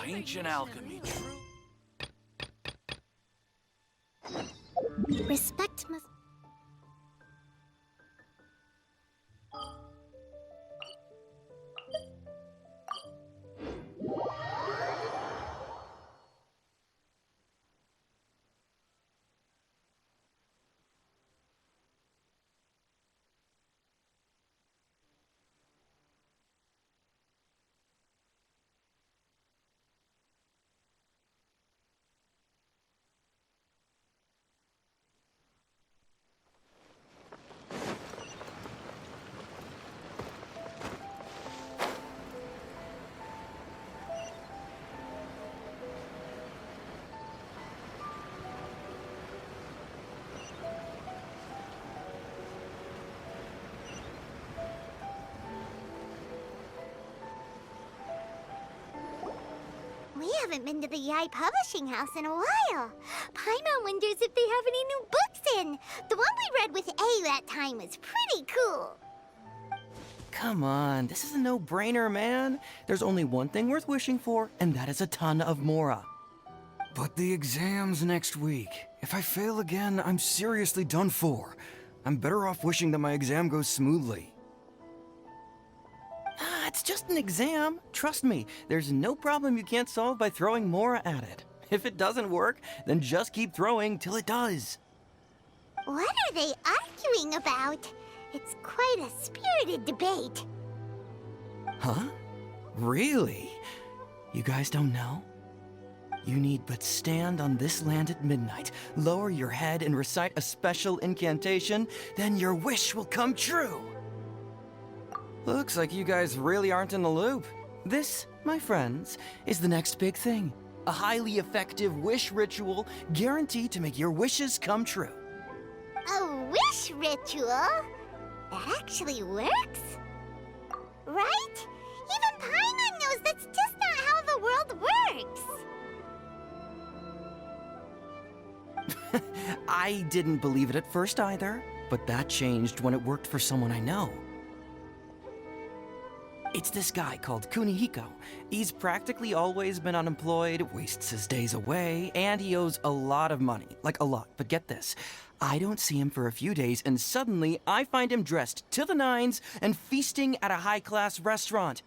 Ancient alchemy, true. Respect must... We haven't been to the Yai Publishing House in a while. Paimon wonders if they have any new books in. The one we read with A that time was pretty cool. Come on, this is a no-brainer, man. There's only one thing worth wishing for, and that is a ton of Mora. But the exam's next week. If I fail again, I'm seriously done for. I'm better off wishing that my exam goes smoothly. Ah, it's just an exam. Trust me, there's no problem you can't solve by throwing Mora at it. If it doesn't work, then just keep throwing till it does. What are they arguing about? It's quite a spirited debate. Huh? Really? You guys don't know? You need but stand on this land at midnight, lower your head and recite a special incantation, then your wish will come true. Looks like you guys really aren't in the loop. This, my friends, is the next big thing. A highly effective wish ritual guaranteed to make your wishes come true. A wish ritual? That actually works? Right? Even Paimon knows that's just not how the world works. I didn't believe it at first either, but that changed when it worked for someone I know. It's this guy called Kunihiko. He's practically always been unemployed, wastes his days away, and he owes a lot of money. Like a lot, but get this. I don't see him for a few days, and suddenly I find him dressed to the nines and feasting at a high-class restaurant.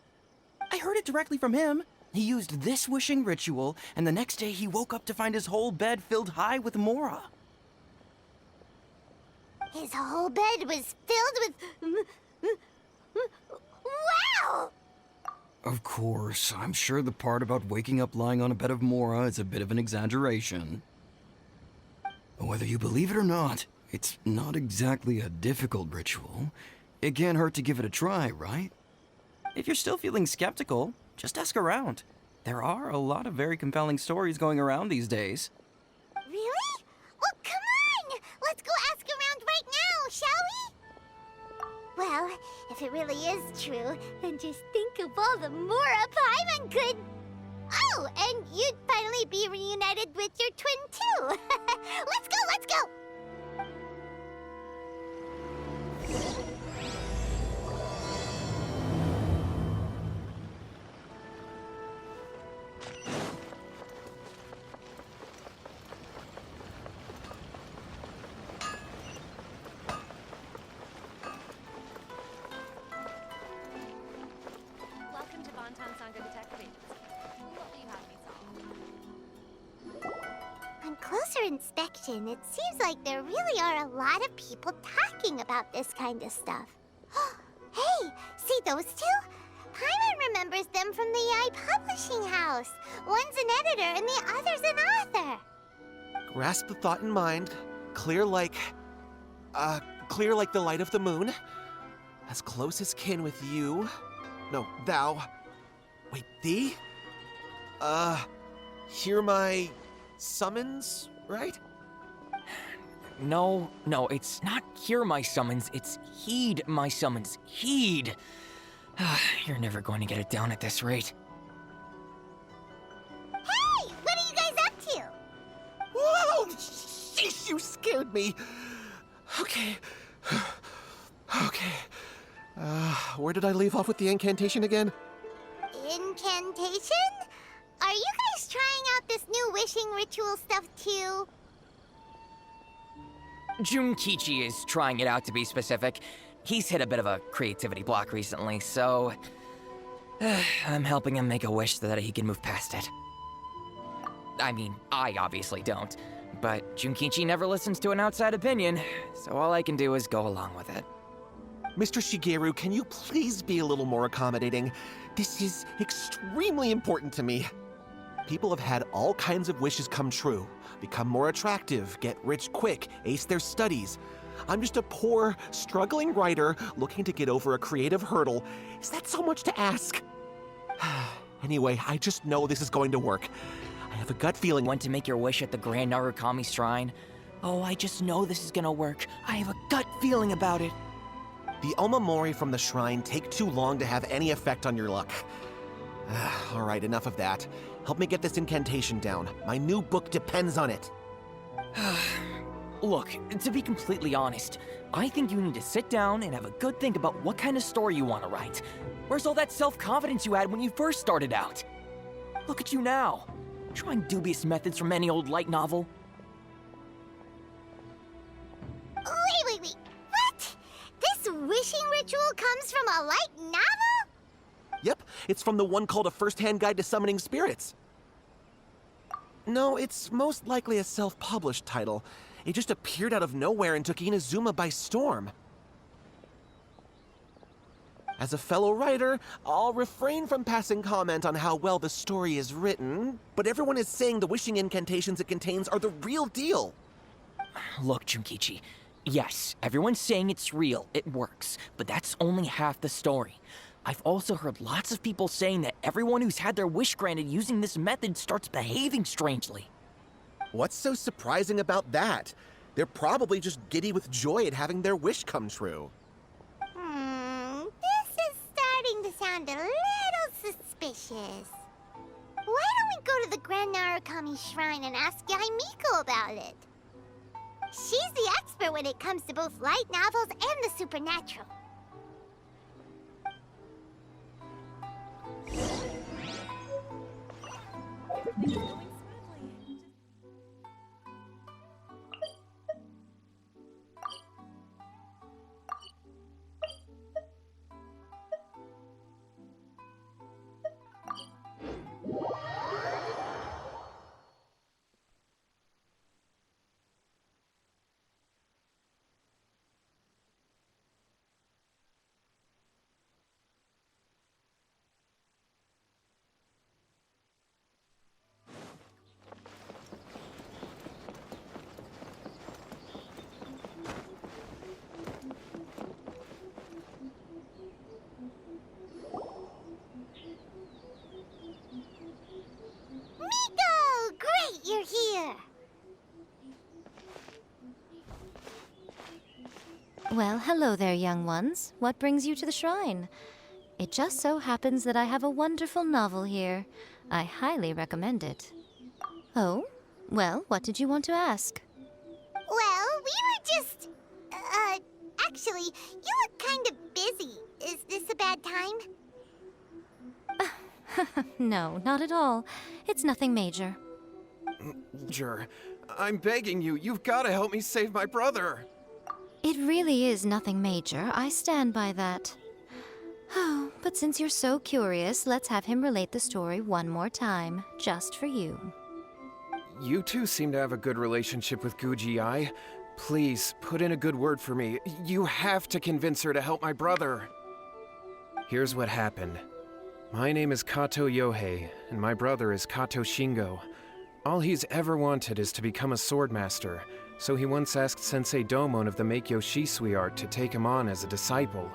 I heard it directly from him. He used this wishing ritual, and the next day he woke up to find his whole bed filled high with Mora. His whole bed was filled with... Wow! Of course, I'm sure the part about waking up lying on a bed of Mora is a bit of an exaggeration. Whether you believe it or not, it's not exactly a difficult ritual. It can't hurt to give it a try, right? If you're still feeling skeptical, just ask around. There are a lot of very compelling stories going around these days. Really? Well, come on! Let's go ask around right now, shall we? Well, if it really is true, then just think of all the Mora Paimon could... Oh, and you'd finally be reunited with your twin, too! Let's go, let's go! Welcome to Bonton Sangha Detective Agency. What will you have me solve? On closer inspection, it seems like there really are a lot of people talking about this kind of stuff. Hey, see those two? Paimon remembers them from the Yai Publishing House. One's an editor and the other's an author. Grasp the thought in mind, clear like the light of the moon. As close as kin with you. No, thou. Wait, thee? Hear my summons, right? No, it's not hear my summons, it's heed my summons. Heed! You're never going to get it down at this rate. Hey, what are you guys up to? Whoa! Sheesh, you scared me! Okay. Okay. Where did I leave off with the incantation again? Incantation? trying out this new wishing ritual stuff too? Junkichi is trying it out, to be specific. He's hit a bit of a creativity block recently, so I'm helping him make a wish so that he can move past it. I mean, I obviously don't, but Junkichi never listens to an outside opinion, so all I can do is go along with it. Mr. Shigeru, can you please be a little more accommodating? This is extremely important to me. People have had all kinds of wishes come true, become more attractive, get rich quick, ace their studies. I'm just a poor, struggling writer looking to get over a creative hurdle. Is that so much to ask? Anyway, I just know this is going to work. I have a gut feeling. Want to make your wish at the Grand Narukami Shrine? Oh, I just know this is gonna work. I have a gut feeling about it. The omamori from the shrine take too long to have any effect on your luck. All right, enough of that. Help me get this incantation down. My new book depends on it. Look, to be completely honest, I think you need to sit down and have a good think about what kind of story you want to write. Where's all that self-confidence you had when you first started out? Look at you now, trying dubious methods from any old light novel. Wait. What? This wishing ritual comes from a light novel? Yep, it's from the one called A First-Hand Guide to Summoning Spirits. No, it's most likely a self-published title. It just appeared out of nowhere and took Inazuma by storm. As a fellow writer, I'll refrain from passing comment on how well the story is written, but everyone is saying the wishing incantations it contains are the real deal. Look, Junkichi, yes, everyone's saying it's real, it works, but that's only half the story. I've also heard lots of people saying that everyone who's had their wish granted using this method starts behaving strangely. What's so surprising about that? They're probably just giddy with joy at having their wish come true. This is starting to sound a little suspicious. Why don't we go to the Grand Narukami Shrine and ask Yaimiko about it? She's the expert when it comes to both light novels and the supernatural. You're here. Well, hello there, young ones. What brings you to the shrine? It just so happens that I have a wonderful novel here. I highly recommend it. Oh? Well, what did you want to ask? Well, we were just... actually, you look kind of busy. Is this a bad time? No, not at all. It's nothing major. I'm begging you, you've got to help me save my brother. It really is nothing major. I stand by that. Oh, but since you're so curious, let's have him relate the story one more time, just for you. You two seem to have a good relationship with Guji-ai. Please, put in a good word for me. You have to convince her to help my brother. Here's what happened. My name is Kato Yohei, and my brother is Kato Shingo. All he's ever wanted is to become a swordmaster, so he once asked Sensei Domon of the Meikyo Shisui art to take him on as a disciple.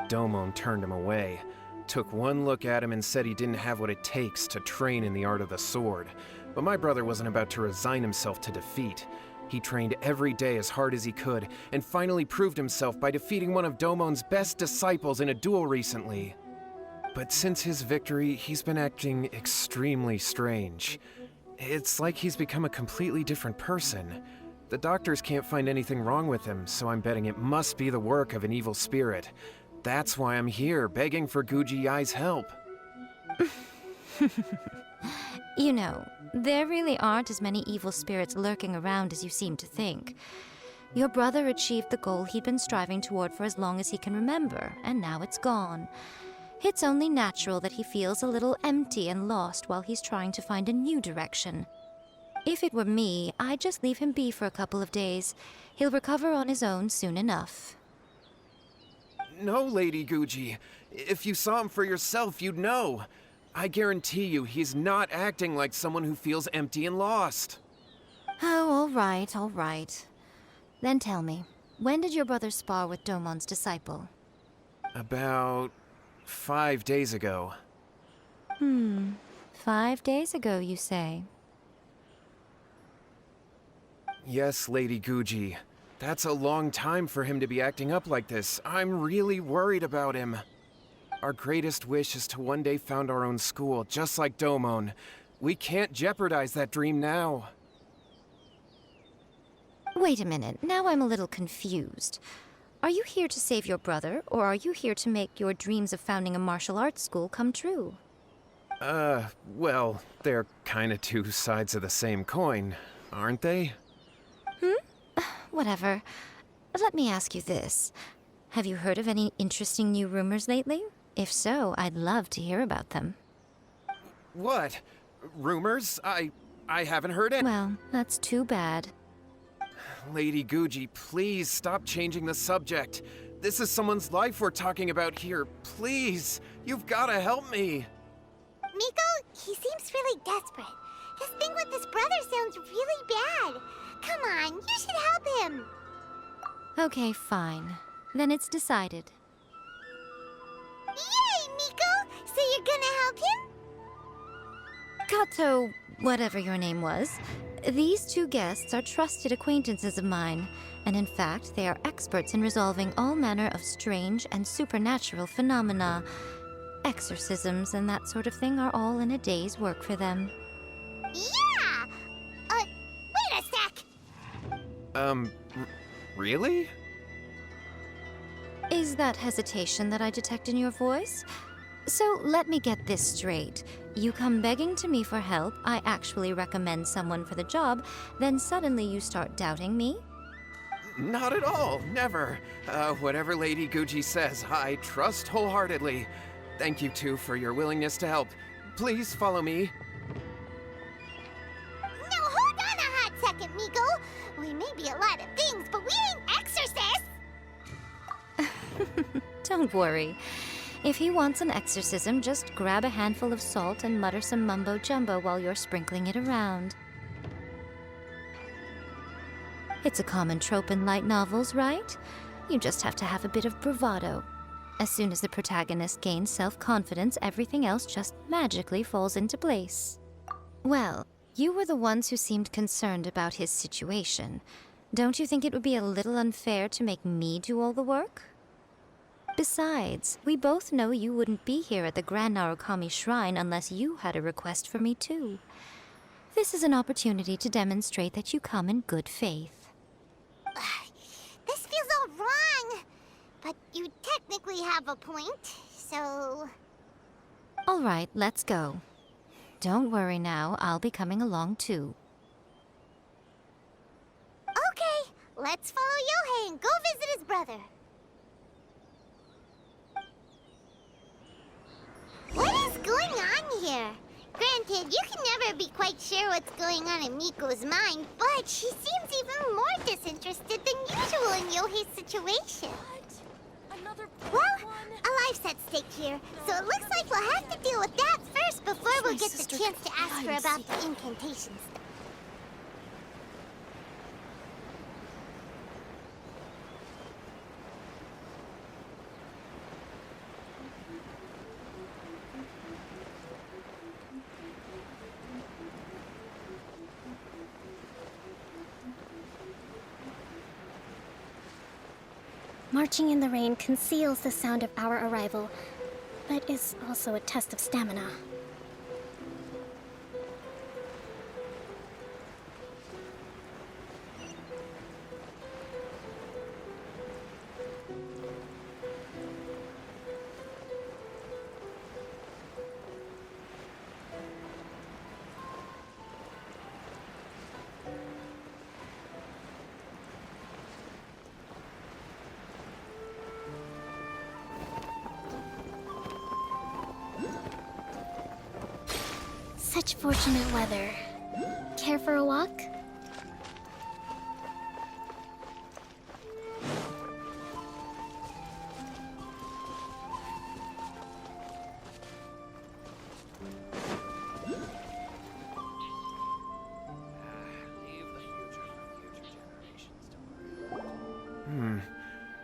Domon turned him away, took one look at him and said he didn't have what it takes to train in the art of the sword. But my brother wasn't about to resign himself to defeat. He trained every day as hard as he could, and finally proved himself by defeating one of Domon's best disciples in a duel recently. But since his victory, he's been acting extremely strange. It's like he's become a completely different person. The doctors can't find anything wrong with him, so I'm betting it must be the work of an evil spirit. That's why I'm here, begging for Guji-ai's help. You know, there really aren't as many evil spirits lurking around as you seem to think. Your brother achieved the goal he'd been striving toward for as long as he can remember, and now it's gone. It's only natural that he feels a little empty and lost while he's trying to find a new direction. If it were me, I'd just leave him be for a couple of days. He'll recover on his own soon enough. No, Lady Guji. If you saw him for yourself, you'd know. I guarantee you he's not acting like someone who feels empty and lost. Oh, all right. Then tell me, when did your brother spar with Domon's disciple? About 5 days ago. 5 days ago, you say? Yes, Lady Guji. That's a long time for him to be acting up like this. I'm really worried about him. Our greatest wish is to one day found our own school, just like Domon. We can't jeopardize that dream now. Wait a minute, now I'm a little confused. Are you here to save your brother, or are you here to make your dreams of founding a martial arts school come true? Well, they're kinda two sides of the same coin, aren't they? Whatever. Let me ask you this. Have you heard of any interesting new rumors lately? If so, I'd love to hear about them. What? Rumors? I haven't heard it. Well, that's too bad. Lady Guji, please stop changing the subject. This is someone's life we're talking about here. Please, you've gotta help me. Miko, he seems really desperate. His thing with his brother sounds really bad. Come on, you should help him. Okay, fine. Then it's decided. Yay, Miko! So you're gonna help him? Kato, whatever your name was, these two guests are trusted acquaintances of mine, and in fact, they are experts in resolving all manner of strange and supernatural phenomena. Exorcisms and that sort of thing are all in a day's work for them. Yeah! Wait a sec! Really? Is that hesitation that I detect in your voice? So let me get this straight. You come begging to me for help, I actually recommend someone for the job, then suddenly you start doubting me? Not at all, never. Whatever Lady Guji says, I trust wholeheartedly. Thank you two for your willingness to help. Please follow me. Now hold on a hot second, Miko. We may be a lot of things, but we ain't exorcists! Don't worry. If he wants an exorcism, just grab a handful of salt and mutter some mumbo-jumbo while you're sprinkling it around. It's a common trope in light novels, right? You just have to have a bit of bravado. As soon as the protagonist gains self-confidence, everything else just magically falls into place. Well, you were the ones who seemed concerned about his situation. Don't you think it would be a little unfair to make me do all the work? Besides, we both know you wouldn't be here at the Grand Narukami Shrine unless you had a request for me too. This is an opportunity to demonstrate that you come in good faith. This feels all wrong. But you technically have a point, so... All right, let's go. Don't worry now, I'll be coming along too. Okay, let's follow Yohei and go visit his brother. What is going on here? Granted, you can never be quite sure what's going on in Miko's mind, but she seems even more disinterested than usual in Yohei's situation. Well, a life's at stake here, so it looks like we'll have to deal with that first before we'll get the chance to ask her about the incantations. Marching in the rain conceals the sound of our arrival, but is also a test of stamina. Such fortunate weather. Care for a walk?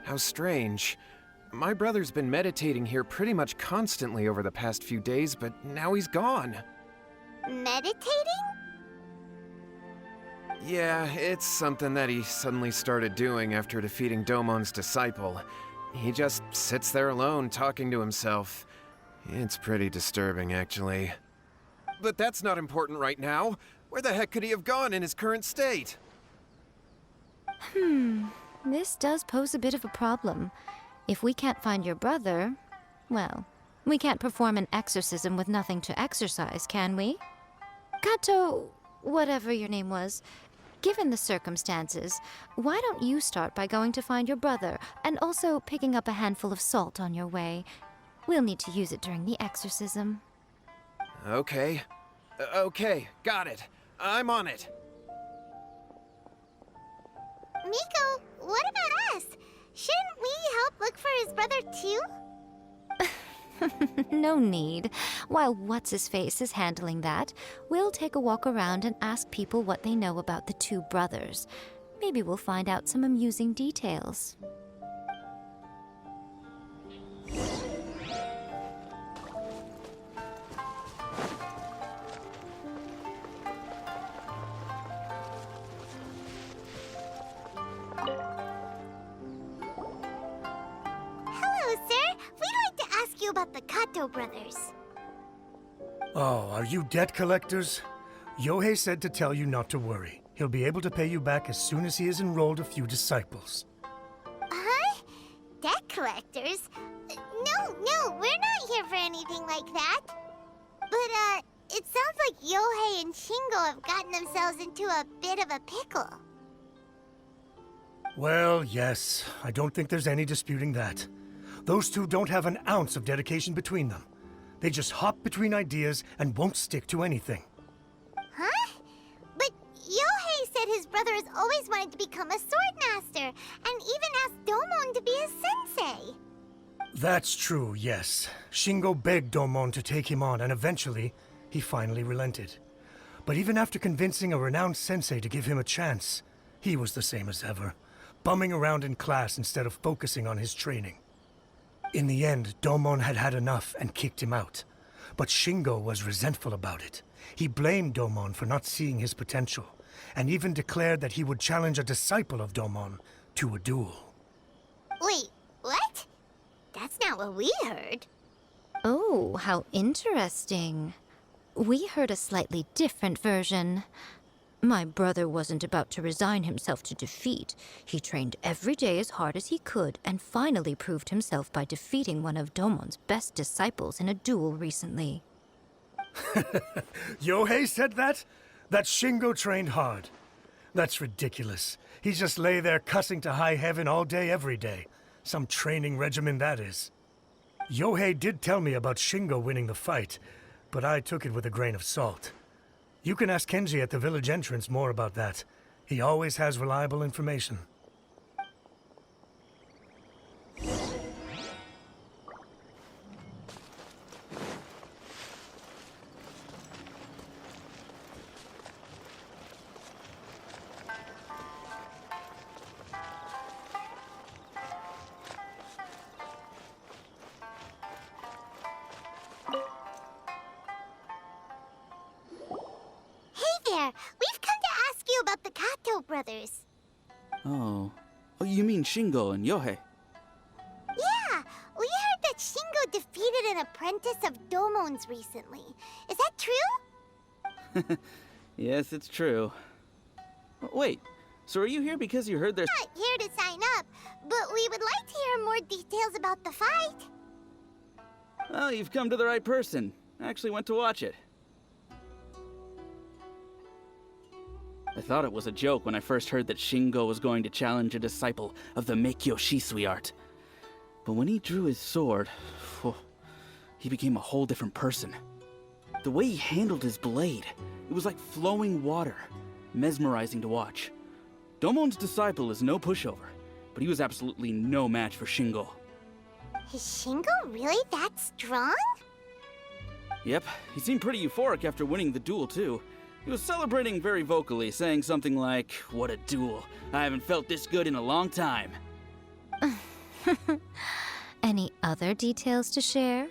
How strange. My brother's been meditating here pretty much constantly over the past few days, but now he's gone. Meditating? Yeah, it's something that he suddenly started doing after defeating Domon's disciple. He just sits there alone, talking to himself. It's pretty disturbing, actually. But that's not important right now. Where the heck could he have gone in his current state? This does pose a bit of a problem. If we can't find your brother, well, we can't perform an exorcism with nothing to exorcise, can we? Kato, whatever your name was, given the circumstances, why don't you start by going to find your brother, and also picking up a handful of salt on your way? We'll need to use it during the exorcism. Okay. Okay, got it. I'm on it. Miko, what about us? Shouldn't we help look for his brother too? No need. While What's-His-Face is handling that, we'll take a walk around and ask people what they know about the two brothers. Maybe we'll find out some amusing details. Hello, sir. We'd like to ask you about the Kato brothers. Oh, are you debt collectors? Yohei said to tell you not to worry. He'll be able to pay you back as soon as he has enrolled a few disciples. Huh? Debt collectors? No, we're not here for anything like that. But, it sounds like Yohei and Shingo have gotten themselves into a bit of a pickle. Well, yes, I don't think there's any disputing that. Those two don't have an ounce of dedication between them. They just hop between ideas and won't stick to anything. Huh? But Yohei said his brother has always wanted to become a sword master, and even asked Domon to be his sensei. That's true, yes. Shingo begged Domon to take him on, and eventually, he finally relented. But even after convincing a renowned sensei to give him a chance, he was the same as ever, bumming around in class instead of focusing on his training. In the end, Domon had had enough and kicked him out. But Shingo was resentful about it. He blamed Domon for not seeing his potential, and even declared that he would challenge a disciple of Domon to a duel. Wait, what? That's not what we heard. Oh, how interesting. We heard a slightly different version. My brother wasn't about to resign himself to defeat. He trained every day as hard as he could and finally proved himself by defeating one of Domon's best disciples in a duel recently. Yohei said that? That Shingo trained hard. That's ridiculous. He just lay there cussing to high heaven all day, every day. Some training regimen, that is. Yohei did tell me about Shingo winning the fight, but I took it with a grain of salt. You can ask Kenji at the village entrance more about that. He always has reliable information. We've come to ask you about the Kato brothers. Oh, you mean Shingo and Yohei? Yeah, we heard that Shingo defeated an apprentice of Domon's recently. Is that true? Yes, it's true. Wait, so are you here because you heard there's... Not here to sign up, but we would like to hear more details about the fight. Well, you've come to the right person. I actually went to watch it. I thought it was a joke when I first heard that Shingo was going to challenge a disciple of the Meikyo Shisui art. But when he drew his sword, he became a whole different person. The way he handled his blade, it was like flowing water, mesmerizing to watch. Domon's disciple is no pushover, but he was absolutely no match for Shingo. Is Shingo really that strong? Yep, he seemed pretty euphoric after winning the duel, too. He was celebrating very vocally, saying something like, "What a duel. I haven't felt this good in a long time." Any other details to share?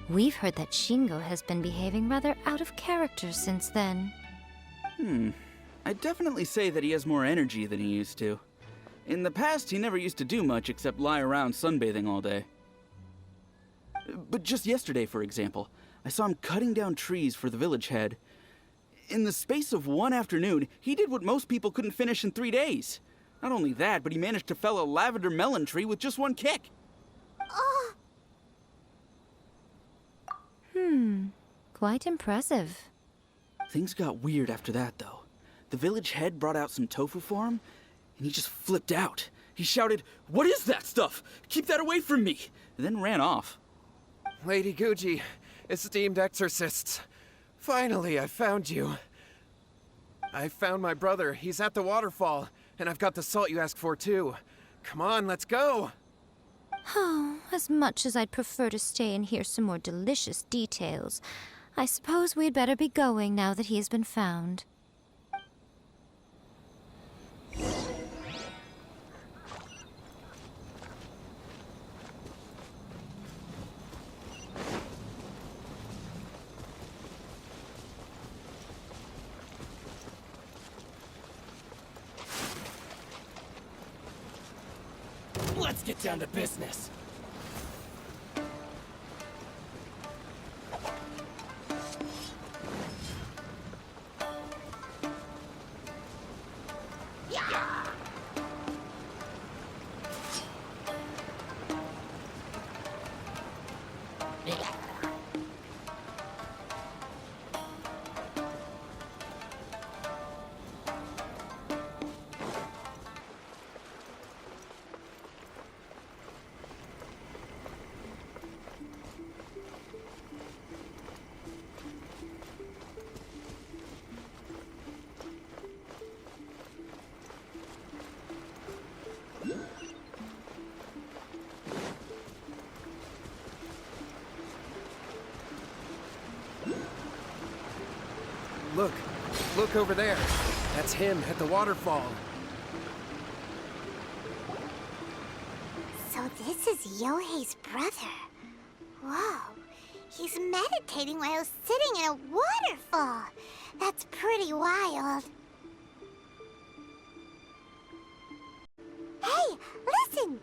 We've heard that Shingo has been behaving rather out of character since then. I'd definitely say that he has more energy than he used to. In the past, he never used to do much except lie around sunbathing all day. But just yesterday, for example, I saw him cutting down trees for the village head. In the space of one afternoon, he did what most people couldn't finish in 3 days. Not only that, but he managed to fell a lavender melon tree with just one kick. Oh, Quite impressive. Things got weird after that, though. The village head brought out some tofu for him, and he just flipped out. He shouted, "What is that stuff? Keep that away from me!" and then ran off. Lady Guji, esteemed exorcists. Finally, I found you. I found my brother. He's at the waterfall, and I've got the salt you asked for, too. Come on, let's go! Oh, as much as I'd prefer to stay and hear some more delicious details, I suppose we'd better be going now that he has been found. Let's get down to business. Look over there. That's him at the waterfall. so this is Yohei's brother. Whoa, he's meditating while sitting in a waterfall. That's pretty wild. Hey, listen!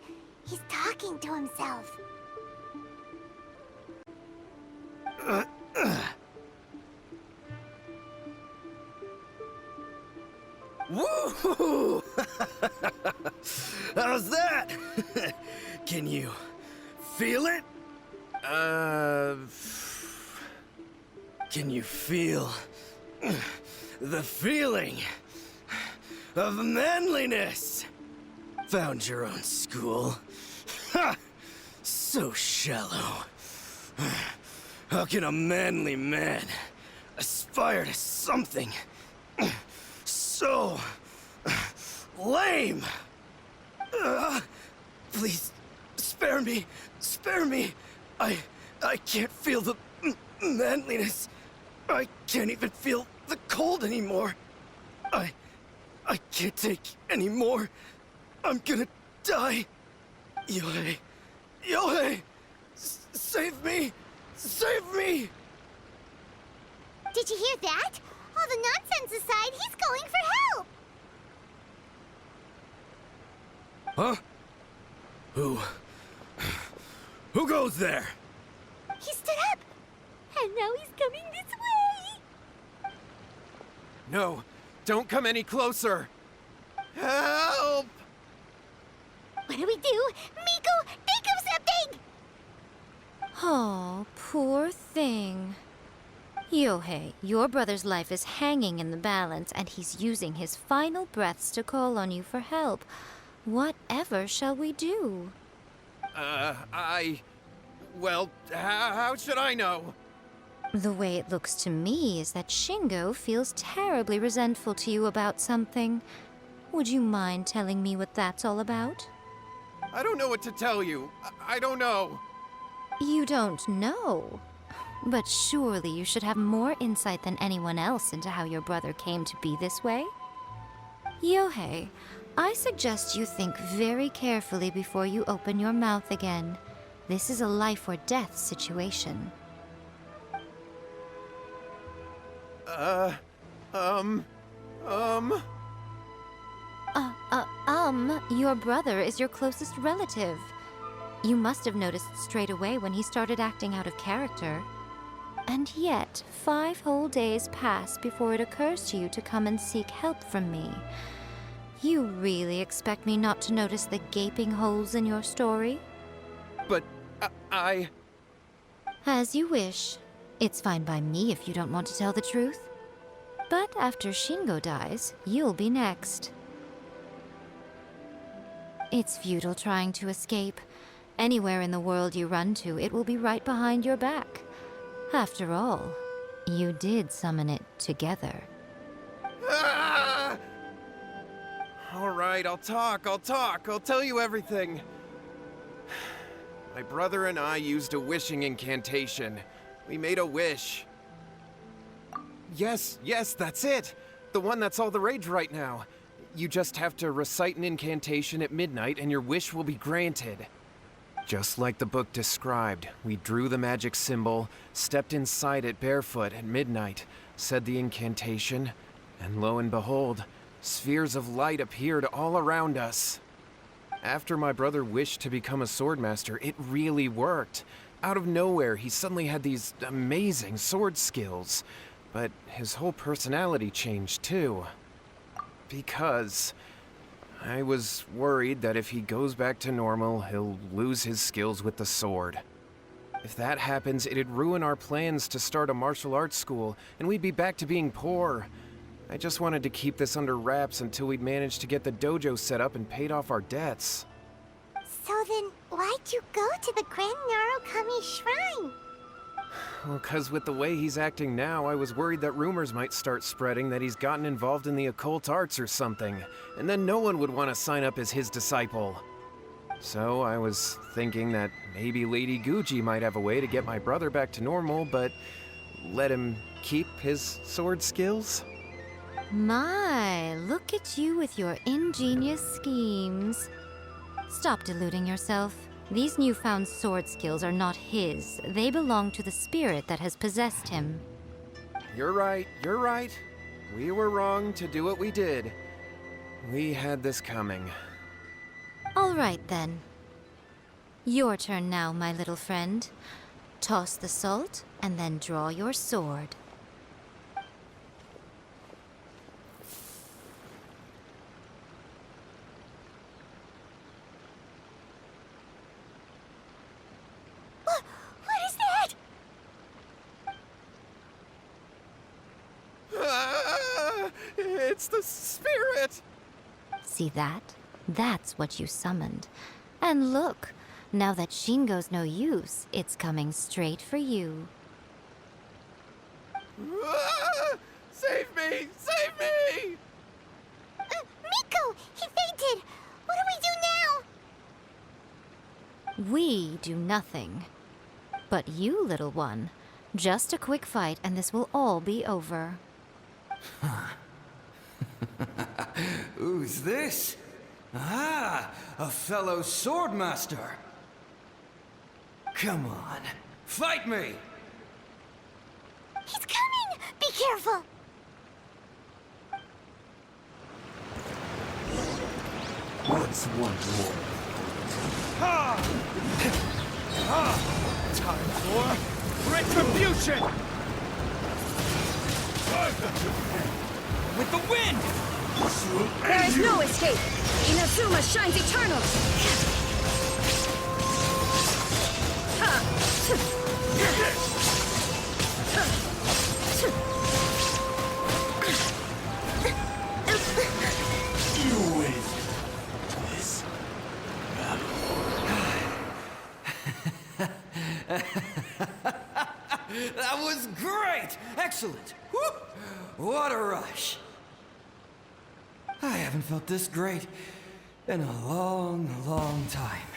He's talking to himself. Woo! How's that? Can you feel it? Can you feel the feeling of manliness? Found your own school. Ha! So shallow. How can a manly man aspire to something so lame? Please, spare me. Spare me. I can't feel the manliness. I can't even feel the cold anymore. I can't take any more. I'm gonna die. Yohei. Yohei! Save me! Save me! Did you hear that? All the nonsense aside, he's calling for help! Huh? Who goes there? He stood up! And now he's coming this way! No, don't come any closer. Help! What do we do? Miko, think of something! Oh, poor thing. Yohei, your brother's life is hanging in the balance, and he's using his final breaths to call on you for help. Whatever shall we do? Well, how should I know? The way it looks to me is that Shingo feels terribly resentful to you about something. Would you mind telling me what that's all about? I don't know what to tell you. I don't know. You don't know. But surely you should have more insight than anyone else into how your brother came to be this way. Yohei, I suggest you think very carefully before you open your mouth again. This is a life or death situation. Your brother is your closest relative. You must have noticed straight away when he started acting out of character. And yet, 5 whole days pass before it occurs to you to come and seek help from me. You really expect me not to notice the gaping holes in your story? But I... As you wish. It's fine by me if you don't want to tell the truth. But after Shingo dies, you'll be next. It's futile trying to escape. Anywhere in the world you run to, it will be right behind your back. After all, you did summon it together. Ah! All right, I'll talk. I'll tell you everything. My brother and I used a wishing incantation. We made a wish. Yes, that's it. The one that's all the rage right now. You just have to recite an incantation at midnight and your wish will be granted. Just like the book described, we drew the magic symbol, stepped inside it barefoot at midnight, said the incantation, and lo and behold, spheres of light appeared all around us. After my brother wished to become a swordmaster, it really worked. Out of nowhere, he suddenly had these amazing sword skills, but his whole personality changed too. Because I was worried that if he goes back to normal, he'll lose his skills with the sword. If that happens, it'd ruin our plans to start a martial arts school, and we'd be back to being poor. I just wanted to keep this under wraps until we'd managed to get the dojo set up and paid off our debts. So then, why'd you go to the Grand Narukami Shrine? Well, 'cause with the way he's acting now, I was worried that rumors might start spreading that he's gotten involved in the occult arts or something, and then no one would want to sign up as his disciple. So I was thinking that maybe Lady Guji might have a way to get my brother back to normal, but let him keep his sword skills? My, look at you with your ingenious schemes. Stop deluding yourself. These newfound sword skills are not his. They belong to the spirit that has possessed him. You're right. We were wrong to do what we did. We had this coming. All right, then. Your turn now, my little friend. Toss the salt, and then draw your sword. What is that? It's the spirit! See that? That's what you summoned. And look, now that Shingo's no use, it's coming straight for you. Save me! Save me! Miko! He fainted! What do we do now? We do nothing. But you, little one, just a quick fight and this will all be over. Who's this? Ah, a fellow swordmaster. Come on, fight me! He's coming! Be careful! What's one more? Time for retribution! With the wind! There is no escape! Inazuma shines eternal! You win this battle. That was great! Excellent! Whew. What a rush! I haven't felt this great in a long, long time.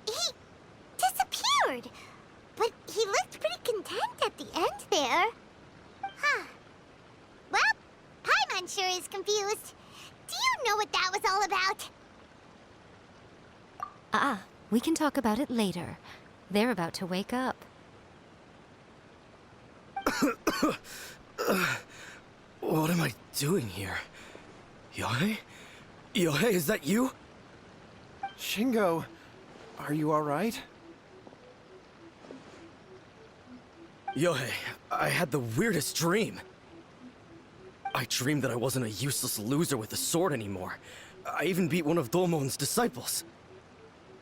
He disappeared, but he looked pretty content at the end there. Huh. Well, Paimon sure is confused. Do you know what that was all about? We can talk about it later. They're about to wake up. What am I doing here? Yohei? Yohei, is that you? Shingo, are you alright? Yohei, I had the weirdest dream. I dreamed that I wasn't a useless loser with a sword anymore. I even beat one of Domon's disciples.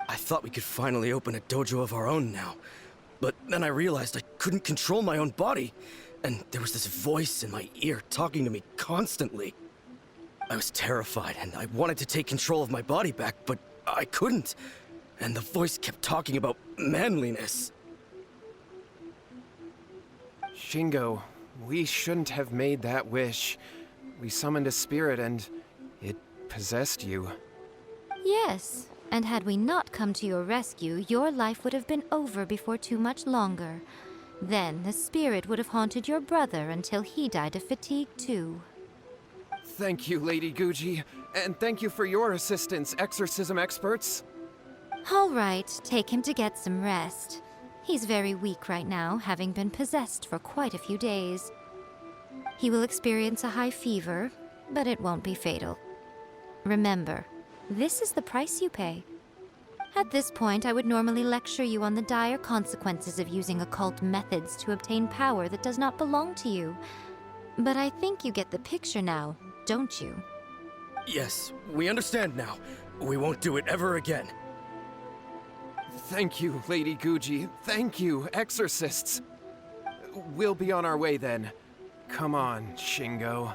I thought we could finally open a dojo of our own now. But then I realized I couldn't control my own body. And there was this voice in my ear talking to me constantly. I was terrified and I wanted to take control of my body back, but I couldn't. And the voice kept talking about manliness. Shingo, we shouldn't have made that wish. We summoned a spirit and it possessed you. Yes, and had we not come to your rescue, your life would have been over before too much longer. Then the spirit would have haunted your brother until he died of fatigue too. Thank you, Lady Guji, and thank you for your assistance, exorcism experts. All right, take him to get some rest. He's very weak right now, having been possessed for quite a few days. He will experience a high fever, but it won't be fatal. Remember, this is the price you pay. At this point, I would normally lecture you on the dire consequences of using occult methods to obtain power that does not belong to you. But I think you get the picture now, don't you? Yes, we understand now. We won't do it ever again. Thank you, Lady Guji. Thank you, exorcists. We'll be on our way then. Come on, Shingo.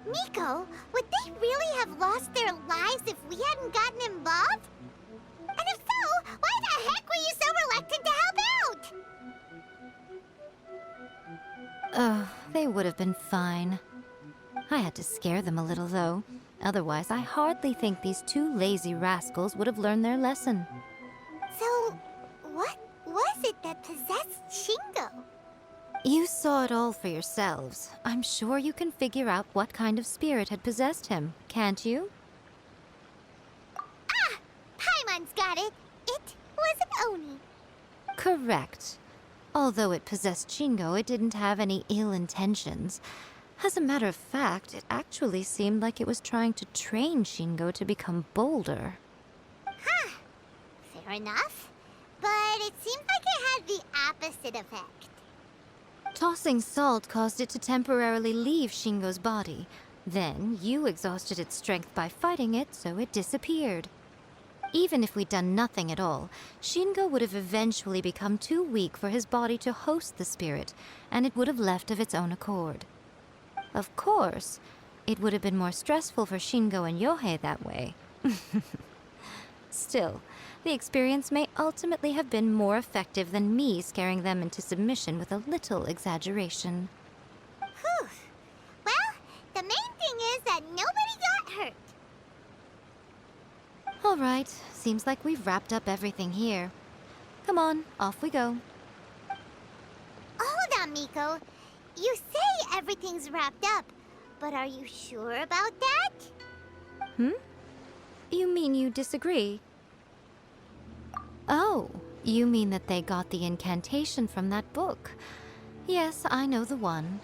Miko, would they really have lost their lives if we hadn't gotten involved? And if so, why the heck were you so reluctant to help out? Oh, they would have been fine. I had to scare them a little, though. Otherwise, I hardly think these two lazy rascals would have learned their lesson. So, what was it that possessed Shingo? You saw it all for yourselves. I'm sure you can figure out what kind of spirit had possessed him, can't you? Ah! Paimon's got it. It was an Oni. Correct. Although it possessed Shingo, it didn't have any ill intentions. As a matter of fact, it actually seemed like it was trying to train Shingo to become bolder. Huh. Fair enough. But it seemed like it had the opposite effect. Tossing salt caused it to temporarily leave Shingo's body. Then, you exhausted its strength by fighting it, so it disappeared. Even if we'd done nothing at all, Shingo would have eventually become too weak for his body to host the spirit, and it would have left of its own accord. Of course, it would have been more stressful for Shingo and Yohei that way. Still, the experience may ultimately have been more effective than me scaring them into submission with a little exaggeration. Whew. Well, the main thing is that nobody got hurt. All right, seems like we've wrapped up everything here. Come on, off we go. Hold on, Miko. You say everything's wrapped up, but are you sure about that? You mean you disagree? Oh, you mean that they got the incantation from that book. Yes, I know the one.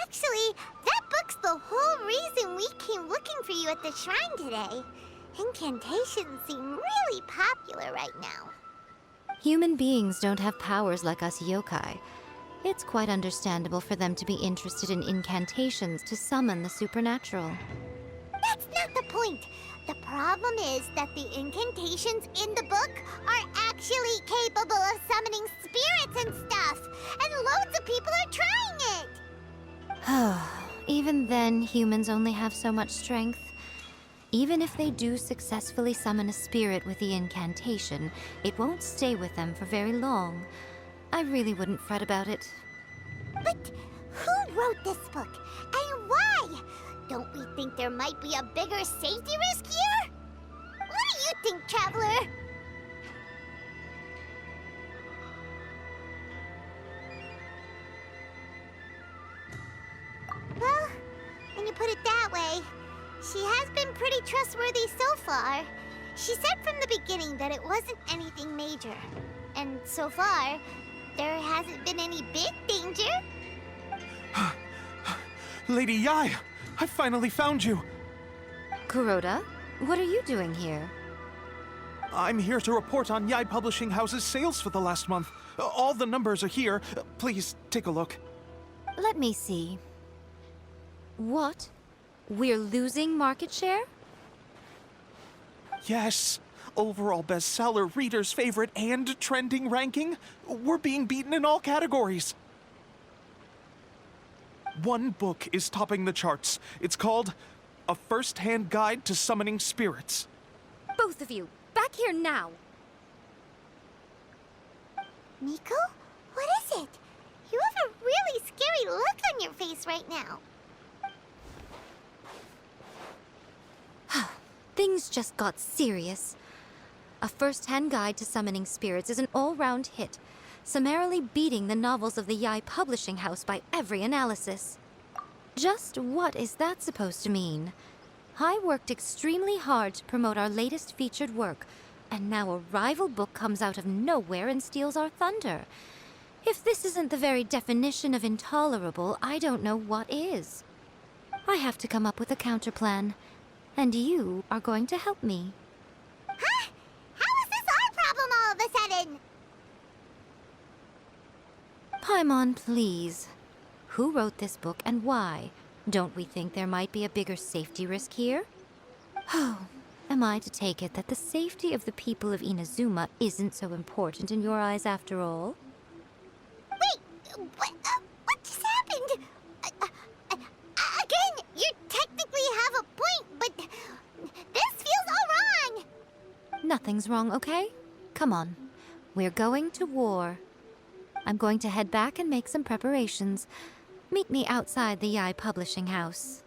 Actually, that book's the whole reason we came looking for you at the shrine today. Incantations seem really popular right now. Human beings don't have powers like us yokai. It's quite understandable for them to be interested in incantations to summon the supernatural. That's not the point. The problem is that the incantations in the book are actually capable of summoning spirits and stuff, and loads of people are trying it. Even then, humans only have so much strength. Even if they do successfully summon a spirit with the incantation, it won't stay with them for very long. I really wouldn't fret about it. But who wrote this book? And why? Don't we think there might be a bigger safety risk here? What do you think, Traveler? Well, when you put it that way, she has been pretty trustworthy so far. She said from the beginning that it wasn't anything major. And so far, there hasn't been any big danger. Lady Yai, I finally found you. Kuroda, what are you doing here? I'm here to report on Yai Publishing House's sales for the last month. All the numbers are here. Please take a look. Let me see. What? We're losing market share? Yes. Overall bestseller, readers' favorite, and trending ranking. We're being beaten in all categories. One book is topping the charts. It's called A First-Hand Guide to Summoning Spirits. Both of you, back here now! Miko? What is it? You have a really scary look on your face right now. Things just got serious. A First-Hand Guide to Summoning Spirits is an all-round hit, summarily beating the novels of the Yai Publishing House by every analysis. Just what is that supposed to mean? I worked extremely hard to promote our latest featured work, and now a rival book comes out of nowhere and steals our thunder. If this isn't the very definition of intolerable, I don't know what is. I have to come up with a counterplan, and you are going to help me. Huh? How is this our problem all of a sudden? Paimon, please. Who wrote this book and why? Don't we think there might be a bigger safety risk here? Oh, am I to take it that the safety of the people of Inazuma isn't so important in your eyes after all? Wait, what just happened? Again, you technically have a point, but this feels all wrong. Nothing's wrong, okay? Come on. We're going to war. I'm going to head back and make some preparations. Meet me outside the Yai Publishing House.